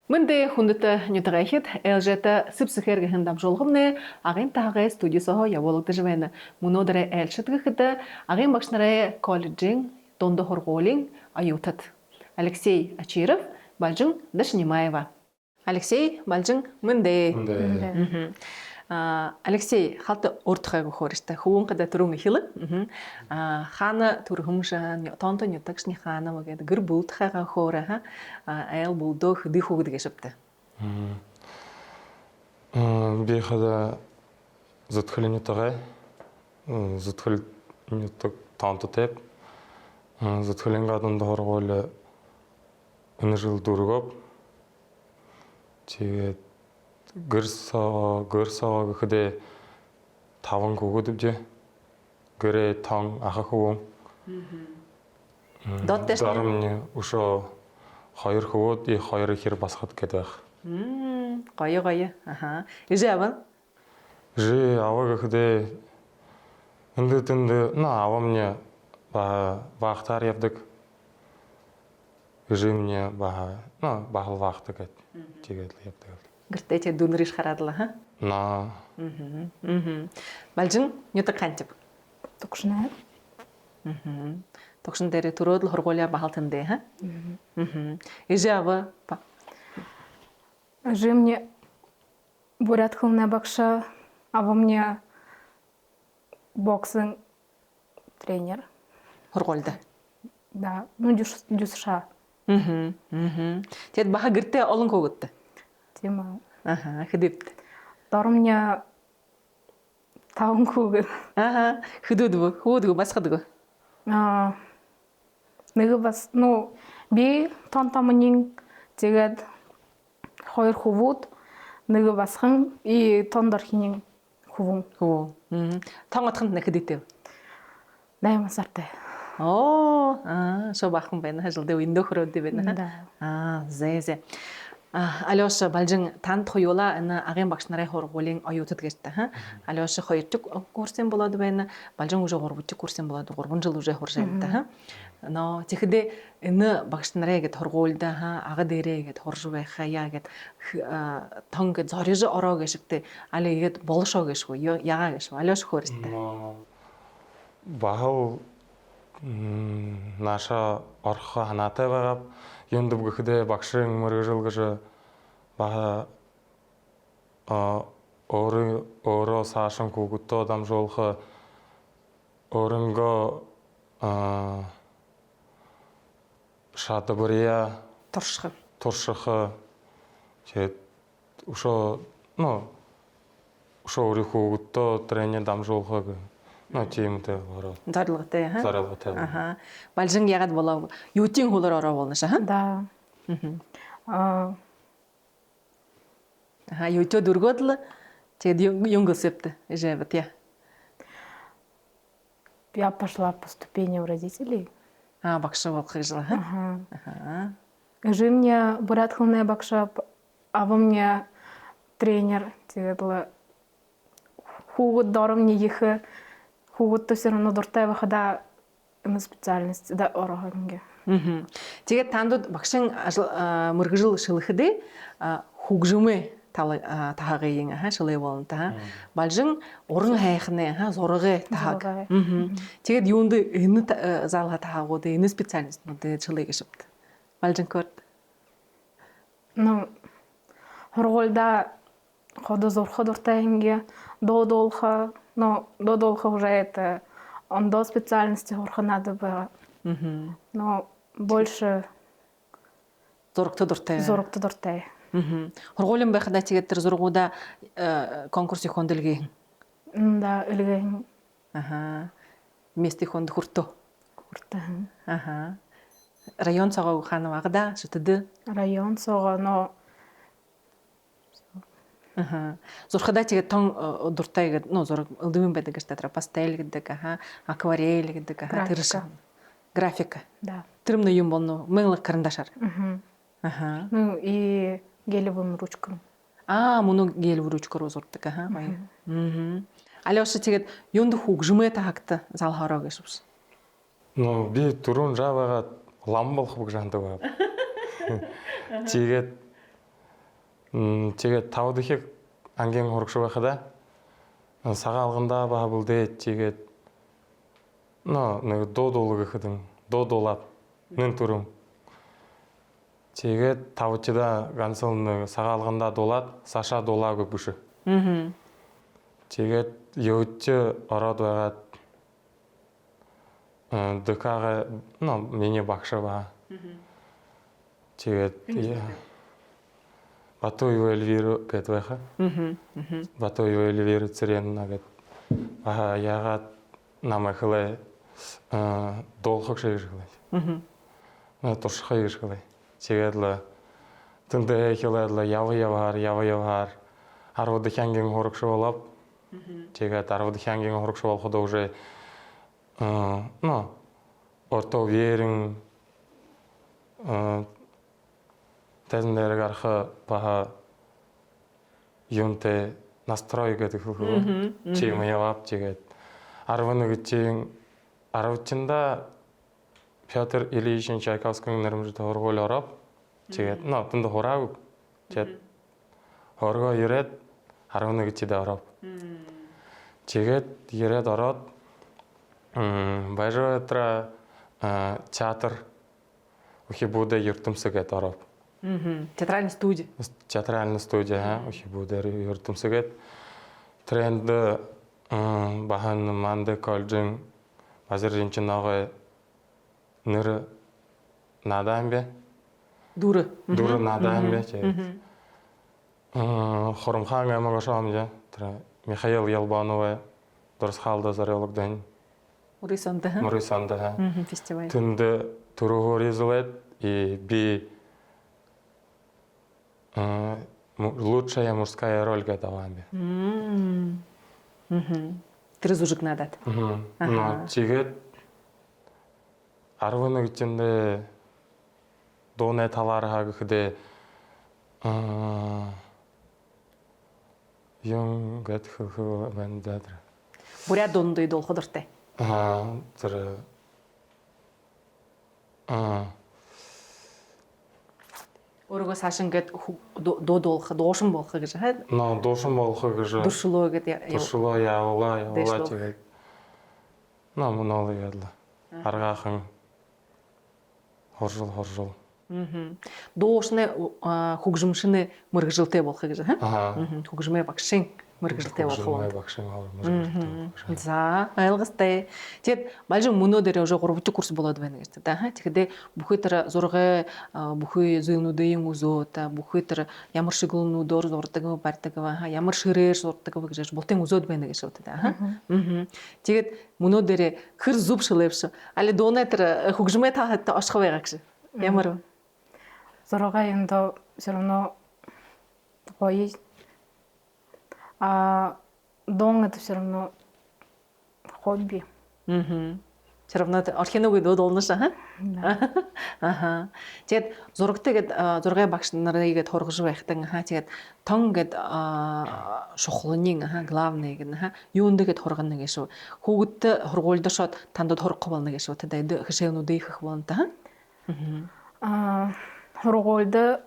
Мэнде хүндэт нютагайхит элжета сыпсыхергэхэн дамжуулгымне агын тагай студиосоо явуулагдаж байна. Мөнөөдөр элшэтгэхэд агын багшнараа коллежийн дунд хоргуулын аюутат Алексей Ачиров, Балжин Дашнимаева. Алексей, Балжин мэнде. Алексей халт уртхайг хөрөстэй хөвөн када түрүүн ихэл хаана түрхэмшан тонто нютагшны хаана мэгэд гэр бүлтхайга хөөрэ айл булдог дих үгд гэшвтэ би хада зөтхөлнөтөгөө зөтхөл нютаг тонто тэп зөтхөлн гаданд хоргол өнөжил дургоп тэгээд гэрсаа гэхэд таван хөгөөдөвж гэрээ тон ахах хөвөн дарамны өшөө хоёр хөвөөд и хоёр ихэр басхад гэдэг гоё ижава гэхэд энд авамне бахтар явдаг мне бахал вахтаг тэгээд явдаг гэртээ чи дүнриш хараадла на Балжин нютаг хантив Токшнаа. Токшин дээр төрөөдөл хоргууля бахалтандэ ижава Мне Буратховная бакша, а во мне боксинг тренер. хоргуулда Да, дюсша. Тэгэд баха гэртээ олон хөгөдтэй Тема. хэдэвт Мне таван хүүг. хөдөөдгөө хөөдгөө басхадгөө Нэг бас би тонтомнин тэгээд хоёр хөвүүд нэг басхан и тондорхин хөвөн. тонготхонд нэхэдтэй 8 сартай. Шо бахан байна хажилдээ өндөхрөөд байна зээ Алёша Балжин танд хоёула энэ агын багш нарын хоргуулын оюутад гэжтэй Алёша 2 жиг курсын болоод байна Балжин уже 3 жиг курсын болоод 3 жил уже хоршаантай но тэгэхдээ энэ багш нараа гэд хоргуулда ага дээрээ гэд хорж байхаа яа гэд тон гэд зорж ороо гэшгтэй али гэд болшоо гэшгүй ягаа гэшгүй Алёша хөрстэй бахал наша орхо ханатай байгаа юунд гэхэд багшийн мөрөжөлгөж баха өөрөө саашин хүүгдөө дамжуулах өөрөнгөө шатабрия турших тэгээд өшөө өөрийнхөө хүүгдөө тренер дамжуулах тиймтэй ороо зорилготой Балжин ягаад болоо юутийн хөлөөр ороо болно шаа Да. Ютё дөргөөд л тэгээд юнгосепт живет я. Я пошла по ступеням родителей. Багш болох жил Мне Буратховная бакша, а во мне тренер. Тэгээд хүүгд доромны их хүүгдтэй все равно дуртай байхада энэ специальность да ороо ингээ. Тэгээд тандууд багшин мөргөжл шилхэдэ хүүгжмэ таагийн шилээ болонта Балжин уран хайхны зургыг тааг тэгээд юунд энэ заалга таагууд энэ специалистнууд шилээ гэшвт Балжин код хоргуулда ходо зурх дуртай ингээ додолха уже это он до специальности хорха надо было но больше зургт дуртай хоргуулын байхад тэгээд тэр зургуудаа конкурсын хөндлөгийн да элгэн местийн хөнд хүртөө район цагаа хаана багада шүтдэ район цагаа но зурхадаа тэгээд тон дуртай гэдэг зураг өлдөвөн байдаг гэж татра пастель гэдэг акварель гэдэг тэр графика тэр юм юм болно мэлэг карандашаар и гелевым ручкам мөн гелев ручкаар зурдаг Алёша тэгээд юунд хүүгжмэ таагта зал хороо гэшвс би түрүүн жавагаа лам болох гэж хандаг байна. Тэгээд Тэгээд 5 дахь ангийн хурагш байхада сага алганда баа бүлдээ тэгээд нэг дуудуулга гэхэд дуудуулаад нэн түрэн тэгээд тавчда ганцхан нэг сага алганда дуулаад саша дуулаагүй бүш. Тэгээд явж ороод байгаад дэкага миний багш ба. Тэгээд Бату юу Эльвира гэдэг байхаа. Бату юу Эльвира цэрэн гэдэг. Яагаад намайхлаа доолхог шийгэрхлээ. Туршихаа шийгэрхлээ. Тэгээд л тэндээ хэлээд яваар 10 дахь ангийн хурагш болоод тэгээд 10 дахь ангийн хурагш болоход уже орто верен тэзнэр гарах баха юунтэй настрой гэдэг хөө чим яваад тэгээд 11-ийн 10-нд Петр Ильич Чайковскийгийн нэрмжтэй хургуул ороод тэгээд тэнд хураагүй тэгээд хоргоо ирээд 11-нд ороод тэгээд ирээд ороод Бажратра театр Ухибуда ертөнцөд ороод Театральная студия. Театральная студия Ухибуда ертөнцөд тренд бахан манде колжин базарын чинаага нэр надаамбе Дура. надаамбе тэгээд Хоромхан амагашаамжа Михаил Ялбанова дурс халда зарёлогдан Мурисанда фестиваль. Тэнд төрөөр излээд и би лучшая мужская роль гэдэг юм. Тэр зүжиг надад. Тэгээд 11-нд дууны талаараа гэхдээ юм гэдэг хөө бандад. Бүрээ дунд идол ходортой. Тэр Өөрөөгөө цааш ингээд дуудуулах, дуушин болох гэж хаа. Дуушин болох гэж. Дуршлоо гэдэг. Дуршлоо яваа тэгээд. Мөнөө яла. Харгаахан хоржол. Дуушны хөгжимшины мөргөжилтэй болох гэж хаа. Хөгжмөө багшийн мөргөжилтэй болох. Багшийн мөргөжилтэй. За, ойлгостой. Тэгээд малжин мөнөө дээр уже 3 дахь курс болоод байна гэж та. Тэгэхээр бүхий тэр зураг бүхий зүүнүүдийн үзөө бүхий тэр ямар шиг өнөдөр зурдаг барьдаг ямар ширээр зурдаг гэж бултын үзөөд байна гэж та. Тэгээд мөнөө дээр хэр зүв шилэвш. Али дууна тэр хөгжмөө та ашиг байгаа гэж. Ямар Зурага енді все равно такое есть. А дом это все равно хобби. Все равно архиног дуудуулнаш аа. Тэгээд зурагтай зургийн багш нарыг тургаж байхтан тэгээд тон гэд шухлын главный гэн юунд гэд тургана гэж шүү. Хүүгд хургуулдашод тандад турахгүй болно гэж шүү. Тэгээд хэшээнүүд их болно та. Хургуулда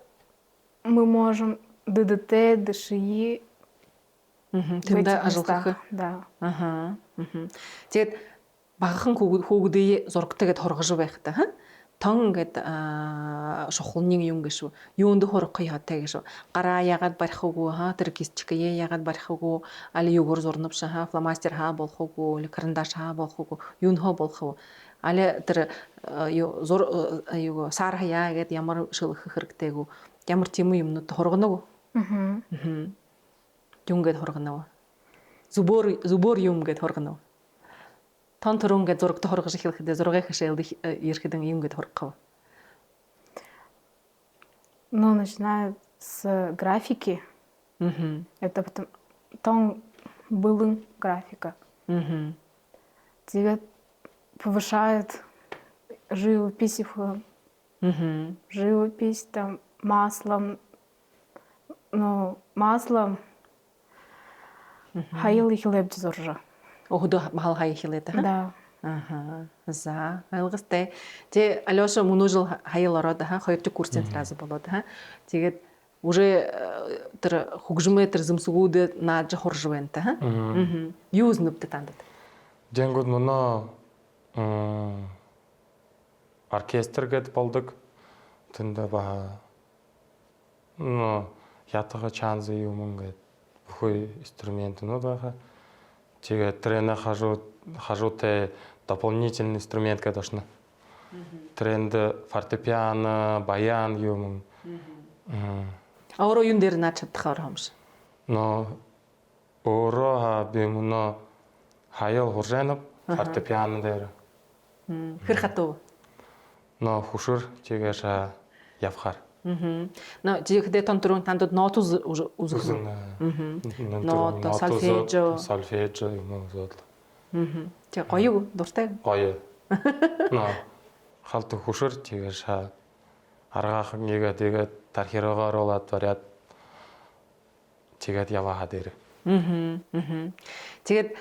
мы можем ДДТ, ДШИ. Тэндээ ажиллах. Да. Тэгээд багахан хүүгдээ зурагтай гэд тургаж байхтаа тон гэд шухлын юм гэж шүү. Юунд хурах яатай гэж шүү. Гараа ягаад барих уу тэр кистчкээ ягаад барих уу али юугор зурнавш фломастер болох уу карандаш болох уу юун болох уу али тэр сар хаяа гэд ямар шилэх хэрэгтэйгүү ямар тийм юмнууд хургана уу. Юм гэд хургана уу. Зүбөр юм гэд хургана уу. Тон төрөн гэд зурагт хургаж ихэхдээ зургийг хэшээл ирэхэд юм гэд хургах. Ну, начиная с графики. Это потом тон был графика. Тебя повышает живопись, живопись там маслом, маслом. Хайл ихлеб зоржа. Охудо махал хай хилээд Да. За, ойлгостой. Тэ Алёша мөнөө жил хайл ороод 2 дахь курсын сразу болоод тэгээд уже тэр хөгжмөө тэр зэмсгүүд нааж хурж байна та ха. Юу үзнэвдэ тандад? Дэнгүүд мөнөө оркестр гэд болдог. Тэндээ баа ятага чанзы юм ингээд бүхий инструментнууд байгаа. Тэгээд тренер хажуутай дополнительный инструмент гэдэг очно. Тренд фортепиано, баян юм. Өөрөө юун дээр наад чадхаар хомш. Но өөрөө би мөнөө хаял хуржаанав фортепиано дээр. Хэр хатуу. Но хушур чигээш явхаар. Но жихэдэ тонтрон тандад нот үзэх. Нот, сольфеджио юм уу. Тэг гоё дуртай. Гоё. Но халт хушур чигээш аргаах нэгэ тэгээд тархираагаар болоод бариад тэгээд яваа дээр. Тэгээд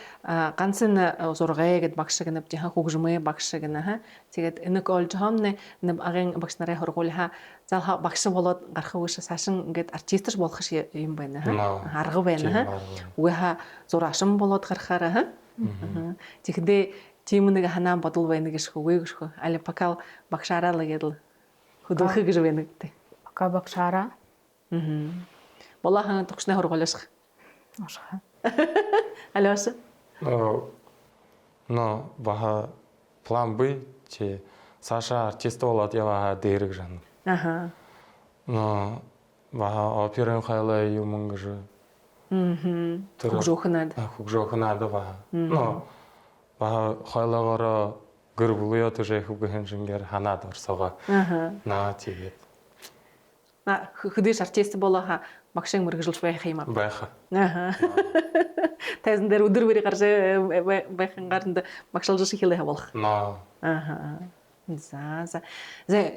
ганцхан зургай гэд багш гэнэ жихан хөгжмөө багш гэнэ ха. Тэгээд энэк олж хамны агийн багш нарын хоргуулха заал багш болоод гарах үгш сашин ингээд артистч болох юм байна ха. Арга байна ха. Үеха зурашин болоод гарахаараа ха. Тэгэхдээ тийм нэг ханаан бодол байна гэж үгүй гэж хөө. Али пакал багшаараа л гэдэл хөдөлгөх гэж байна гэдэг. Пока багшаараа. Болаахан тогшны хоргуулах. Ашха. Алёса. Но баха план Б чи Саша артист болоод яваа дээрэг жан. Аха. Но баха оперын хайлаа юм гэж. Хөгжөөхнад. Хөгжөөхнад баха. Но баха хайлаагаараа гэр бүлээ төшөөх үгэн шингээр ханаад орсоогоо. Наа тэгээд. Хөдөж артист болооха багшийн мөргөжлж байх юм аа. Байх. Аха. Тайзан дээр өдөр бүрий гарч байхын гаранд багшилж хэлээ болох. Наа. Аха. За. Зэ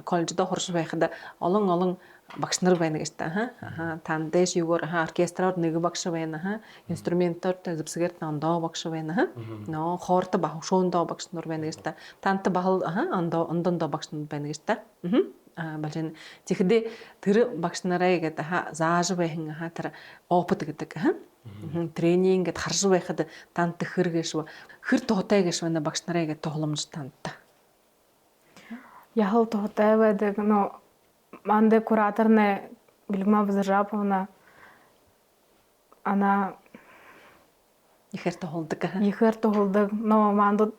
коллежд хорш байхад олон багш нар байна гэж та ха. Аха. Тан дэш юугаар оркестроор нэг багш байна ха. Инструментоор зэвсгээр ондоо багш байна ха. Но хоорт баг шөөндөө багш нар байна гэж та. Тант бахал ха ондондоо багш нар байна гэж та. Балжин тэгэхдээ тэр багш нараа гэдэг зааж байхын тэр опыт гэдэг тренинг гэд харж байхад танд хэргэш хэр туутай гэж байна багш нараа гэдэг тогломж танд. Яхал туутай байдаг но манде кураторная Бельма Базаржаповна она ихэр тоглодог. Ихэр тоглодог но мандад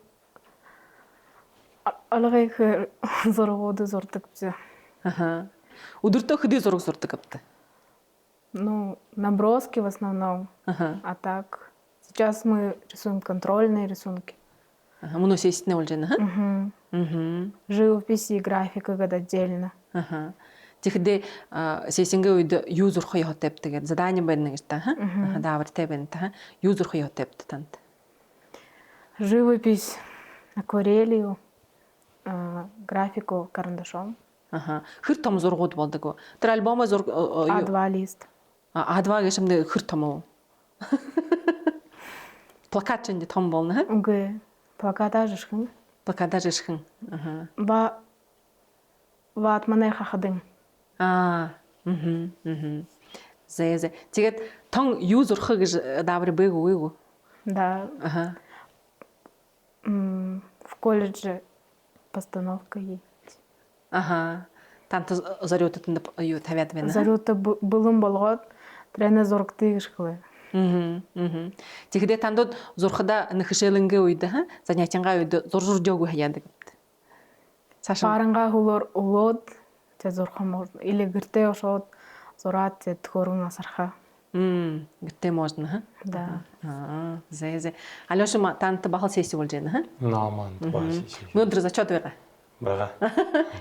алгыг зургууд зурдаг бизээ. Ага. Өдөртөө хөдөө зураг зурдаг авта. Ну, наброски в основном. А так, сейчас мы рисуем контрольные рисунки. Мөн өсөйснэ болж байна. Живопись и графика гэдэг отдельно. Тэгэхдээ сесингээ үед юу зурх яа тавьдаг гэдэг задание байна гэж та. Даавартай байна та. Юу зурх яа тавьдаг танд. Живопись акварелью, графику карандашом. Хэр том зургууд болдог вэ? Тэр альбомоо зург А2 лист. А2 гэж юм хэр том уу? Плакат энэ том болно. Үгүй. Плакатаа жишгэн. Плакатаа жишгэн. Ват манай хахадын. Зэ. Тэгээд тон юу зурх гэж даавар бэг үгүй. Да. В колледже постановка есть. Аха. Тант зориудад юу тавиад байна. Зориудад булан болгоод тренер зургтыг шхвэ. Тэгэхдээ тандууд зурхада нэхшээлэнгээ үед занятингаа үед зурж өгөө хаяадаг. Цаашаа Барангаа хөлөөр өвөөд тэ зурхам или гэртээ шууд зураад тэ төхөрөн насархаа. Гэртээ можно. Да. Зэ. Алёша тант бахал сессия болж байна. Нааман бааш. Өнөөдөр зочоод байгаа. Бага.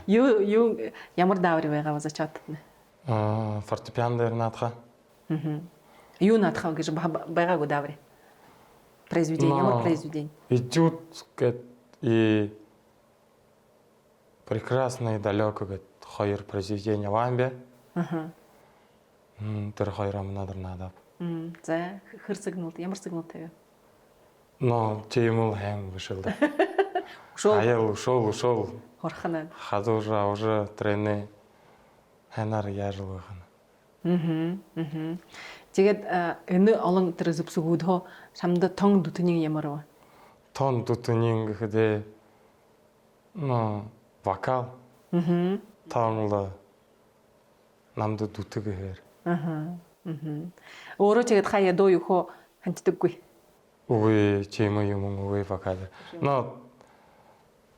Юу ямар даавар байгаа зочоод нь? Фортепиано дээр наадах. Юу наадах гэж байгаагүй даавар. Произведение, ямар произведение? Этюд гэд и прекрасный далеко гэд хоёр произведение вамбе. Тэр хоёроо надад надад. За хэр сигнал ямар сигнал тавиа? Но тийм л хайм вышел. Ушел. Аял ушел. Хорхана. Хазуура уже трены ханаар яажлага хана. Тэгээд энэ олон тэр зүпсгүүдөө самда тон дүтний ямар вэ? Тон дутунин гэхэд вокал. Таамла намд дүтэг гэхээр. Өөрөө тэгээд хаяа доо юу хантдаггүй. Үгүй чим юм үгүй вокал.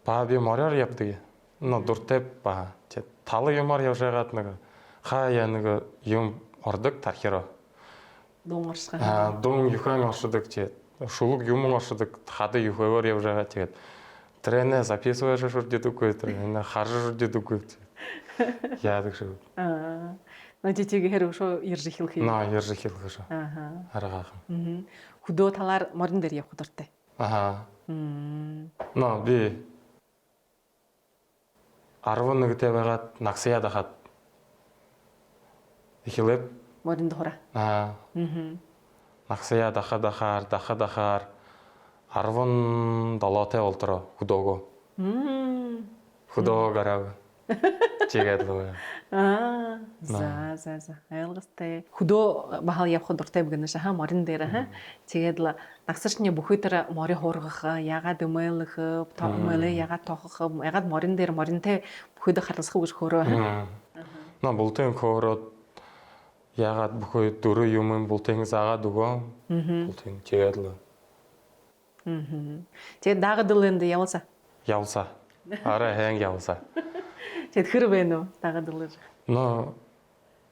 Бааби моряр явдаг. Дуртай ба. Тал юмар явжгаад нэг хаяа нэг юм ордог тархироо. Дунгорсгаа. Дун юхан оршдог чи шулуг юм оршдог хады юхавар явжгаа тэгээд тренер записываешь шурдидугүй тренер харж шурдидугүй. Яадаг шүү. Надитиг хэрэг шо ирж ихлэх юм. Ирж ихлэх шүү. Хараахан. Хөдөө талаар морин дээр явах дуртай. Би 11-тэй байгаад нагсаяад хахад ихлэв морин дохора. Нагсаяад дахад 17-тэй болдроо хөдөөгөө. Хөдөө гарав. Чигээд лөө. За. Айлгастай. Хөдөө бахал явах дуртай бигнэ шаха морин дээр тэгээд л нагсарчны бүхэтэр морин хуургах, ягаад өмөөлөх, тоомөлөө ягаад тоохох, ягаад морин дээр моринтэй бүхэдэ харалцах гэж хөөрөө. Бултын хөөрөө ягаад бүхий дөрөв юм бултын заагаад өгөө. Бултын чигээд л. Тэгээд дагадл энд явуулса. Арай хэн явуулса. Тэгээд хэр бэ нөө дагадл.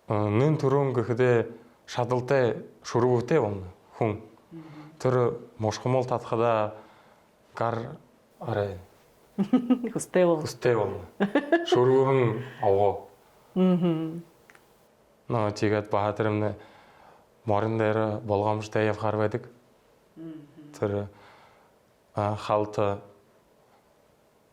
Нэн түрүүн гэхдээ шадалтай шүргүүтэй болно хүн. Тэр мошхомол татхада гар арай хүстэй болно. Шүргүүн авгаа. Тэгээд баатармны морин дээр болгоомжтой явхаар байдаг. Тэр халта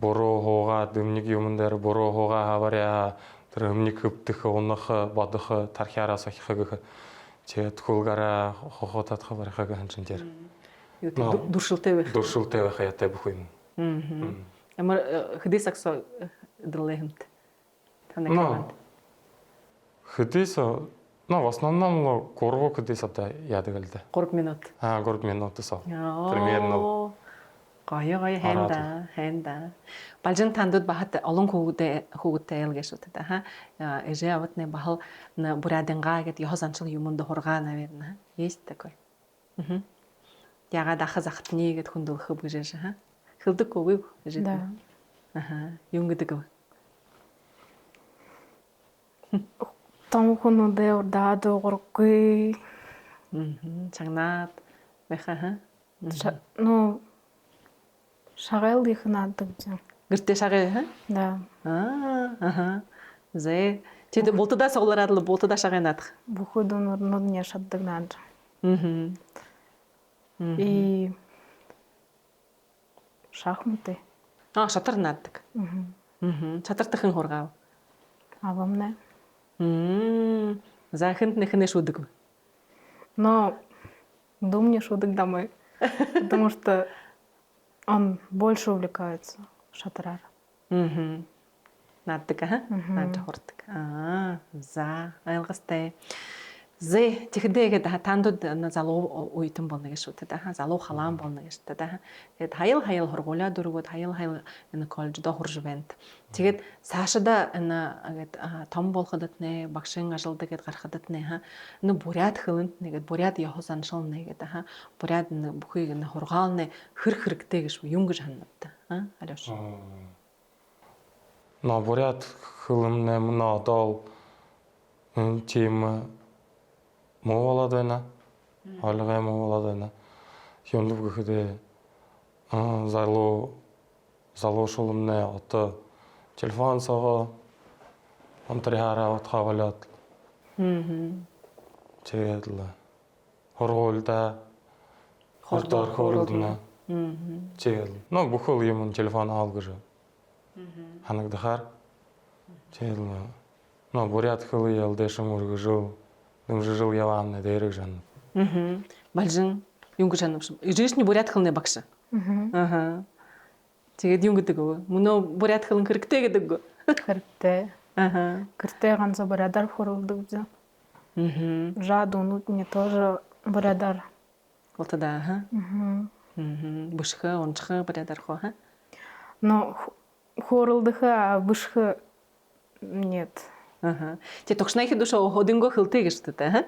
буруу хуугаа дөмник юмн дээр буруу хуугаа хаваря тэр өмнөг хөвдөх унах бодох тархиараа сохих гэх тэгээд хулгаараа хохотадах барихаг ханчин дээр дуршилтэй байх яатай бүх юм. Ямар хэдисакс дэрлэхэмт танаа. Хэдис в основном 3 хэдис одоо яадаг л да. 3 минут. 3 минутаас примерно. Гая хэнда. Балжин тандууд бахад олон хүүгүүдтэй ялгаш үтэ та эжээ аватны бахал бурадингаа гэд ёхос анчил юмд хургаа наверное. Есть такой. Ягаад ахаз ахтны гэд хүндөх гэж ха. Хилдэггүй гэж. Да. Юм гэдэг. Том хүнүүдээ урдаад уургүй. Чагнаад байха. Шагал их надад. Гэртээ шагаа. Да. Зэ. Тэд бултадаа соглараад л бултадаа шагаа наадах. Бүхүүд өнөрнөд нь шатдаг наад. И шахматы. Шатар нааддаг. Чатартахын хургаав. Авамна. Захынд нэхнэ шудаг. Но думаю, шуток домой. Потому что он больше увлекается шатрар. Нааддаг наад хурдаг. За айлгастай. Зэ тэгэхэд тандууд залуу уйтан болно гэж шүү дээ. Залуу халаан болно гэж дээ. Тэгээд хаял хургуулаад дөрвөд хаял энэ коллеждо хурж байна. Тэгээд цаашдаа энэ том болоход нэ багшин ажилдаг гэд гарахад нэ энэ буряд хөвөнд нэгэд буряд явах саншил нэгэд буряд бүхийг энэ хургаалны хэрэгтэй гэж юм гэж ханаад. Алиш. Буряд хөвөмнэ одоо тийм муулаад байна. Хоолгой муулаад байна. Хөндөв гэхэд залуу шулмнэ одоо телефон сого онтрихаараа утгаагаад. Тэгээд л хоргуулда хордорхоолдно. Тэгээд бүхэл юм телефон аав гэж. Ханагдахаар. Тэгээд буряд хөвөө ялдэшэн үргэжөө. Жил явааны дээрэг жан. Балжин юм гэж анамш. Ирээшний буряд хөлний багш. Тэгээд юм гэдэг үү? Мөнөө буряд хөлн хэрэгтэй гэдэг үү? Хэрэгтэй. Ага. Кырте ганца брадар хорулды бзе. Жадунут мне тоже брадар. Вот да, ага. Бушхы, ончхы брадар хо, ха? Но хорулдыха, а бышхы нет. Ага. Те токшнай хидуша ходинго хилтэй гэж тэ, ха?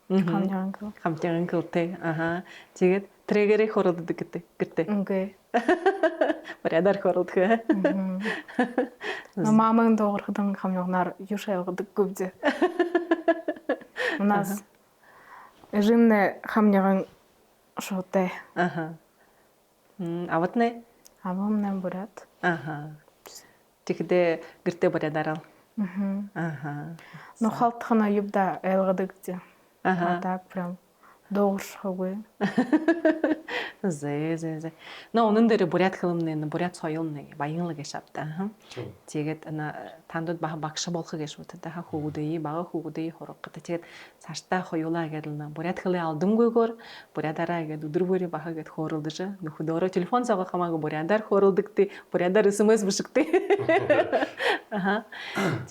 Хамнянга. Хамтяган хилтэй. Ага. Тэгээд трегери хоролдог гэдэг гэртээ. Окей. Брадар хоролдог, ха? Но мамаң доорхдан хамнянгаар юшайгдаг гүвзе. У нас жимне хамняган шотай. Ага. А вот не? Авамнан брат. Ага. Тэгдэ гэртээ брадарал. Ага. Но халтхана юбда элгадаг зе. Ага. Так прям дооршхаггүй. Зэ. Но онон дээр бурят хилэмнэ, бурят соёлны баянлаг гэж авта. Тэгээд тандууд багш болох гэж үтдэ ха хүүгүүдээ бага хүүгүүдээ хорог гэдэг. Тэгээд цааштай хоёулаа гэдэг нь бурят хилээ алдангүйгээр бурятаараа гэдэг өдрөөрөө баха гэд хөөрөлдөж нөхөдөөрөө телефон цагаах хамаагүй бурятаар хөөрөлдөгтэй, бурятаар SMS бишгтэй. Ага.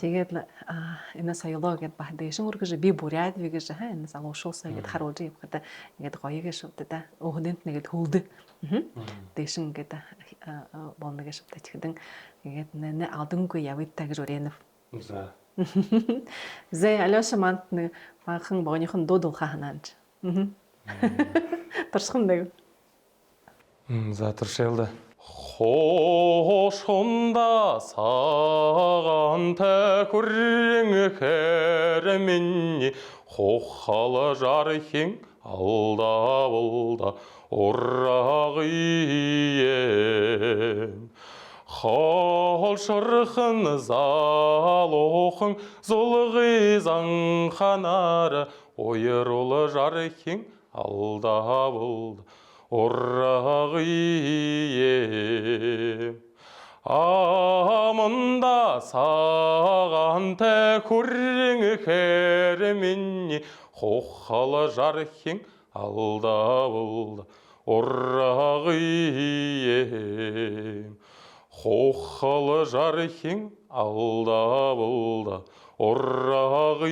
Тэгээд энэ соёлоо гэд бах дэшин үргэж би бурят вигэж ха энэ залуушуулсаа гэд харуулж явахад ингээд гоё гэж үтдэ. Өөхөнд нэгэд хөлдө. Дэшин гэд болно гэж үтдэ. Тэгэхэд ингээд нэ алданггүй явъдаа гэж өрөөнө. За. Зэ алёша мант нэг бахан богоныхон дуудулхаа ханаанч. Туршхан нэг. За туршилда. Хошонда сағанта күрің хәрімінні Хохалы жархың алда болда ұрағием Хол шырқын залоқың зұлғы заңханары Ойырулы жархың алда болда ұрағием Амында саған тәкүрің кәріменне Қоққалы жархың алда болды ұрағием Қоққалы жархың алда болды ұрағием